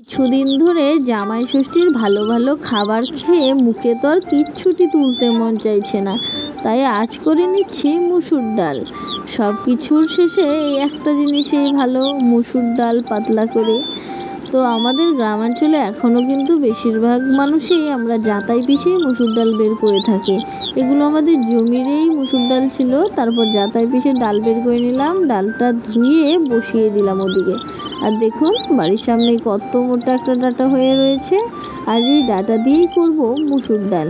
কিছুদিন ধরে জামাই ষষ্ঠীর ভালো ভালো খাবার খেয়ে মুখে তো আর কিচ্ছুটি তুলতে মন চাইছে না, তাই আজ করে নিচ্ছি মুসুর ডাল। সব কিছুর শেষে এই একটা জিনিসই ভালো, মুসুর ডাল পাতলা করে। তো আমাদের গ্রামাঞ্চলে এখনও কিন্তু বেশিরভাগ মানুষই আমরা জাতাই পিষেই মুসুর ডাল বের করে থাকি। এগুলো আমাদের জমিরই মুসুর ডাল ছিল, তারপর জাতাই পিষে ডাল বের করে নিলাম, ডালটা ধুয়ে বসিয়ে দিলাম ওদিকে। আর দেখুন বাড়ির সামনেই কত মোটা একটা ডাঁটা হয়ে রয়েছে, আর এই ডাঁটা দিয়েই করব মুসুর ডাল।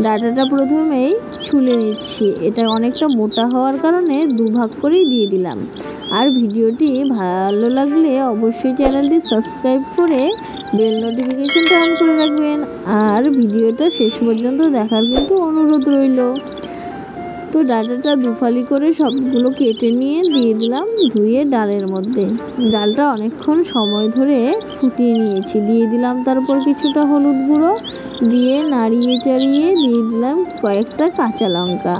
ডাঁটাটা প্রথমেই ছুলে নিচ্ছি, এটা অনেকটা মোটা হওয়ার কারণে দুভাগ করেই দিয়ে দিলাম। আর ভিডিওটি ভালো লাগলে অবশ্যই চ্যানেলটি সাবস্ক্রাইব করে বেল নোটিফিকেশনটা অন করে রাখবেন, আর ভিডিওটা শেষ পর্যন্ত দেখার কিন্তু অনুরোধ রইল। তো ডাঁটাটা দুফালি করে সবগুলো কেটে নিয়ে দিয়ে দিলাম ধুয়ে ডালের মধ্যে। ডালটা অনেকক্ষণ সময় ধরে ফুটিয়ে নিয়েছি, দিয়ে দিলাম তারপর কিছুটা হলুদ গুঁড়ো, দিয়ে নাড়িয়ে চাড়িয়ে দিয়ে দিলাম কয়েকটা কাঁচা লঙ্কা।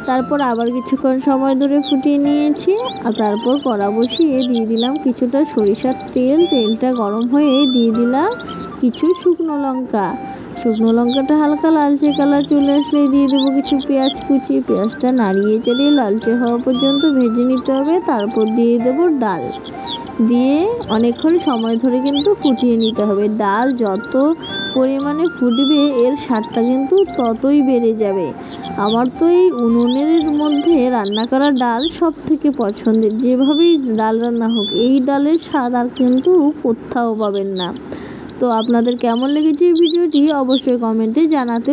তারপর আবার কিছুক্ষণ সময় ধরে ফুটিয়ে নিয়েছি, আর তারপর কড়া বসিয়ে দিয়ে দিলাম কিছুটা সরিষার তেল। তেলটা গরম হয়ে দিয়ে দিলাম কিছু শুকনো লঙ্কা। শুকনো লঙ্কাটা হালকা লালচে কালার চলে আসলে দিয়ে দেবো কিছু পেঁয়াজ কুচি। পেঁয়াজটা নাড়িয়ে চাড়িয়ে লালচে হওয়া পর্যন্ত ভেজে নিতে হবে। তারপর দিয়ে দেবো ডাল, দিয়ে অনেকক্ষণ সময় ধরে কিন্তু ফুটিয়ে নিতে হবে। ডাল যত পরিমাণে ফুটবে এর স্বাদটা কিন্তু ততই বেড়ে যাবে। আমার তো এই উনুনের মধ্যে রান্না করা ডাল সব থেকে পছন্দের, যেভাবেই ডাল রান্না হোক এই ডালের স্বাদ আর কিন্তু কোথাও পাবেন না। তো আপনাদের কেমন লেগেছে এই ভিডিওটি অবশ্যই কমেন্টে জানাতে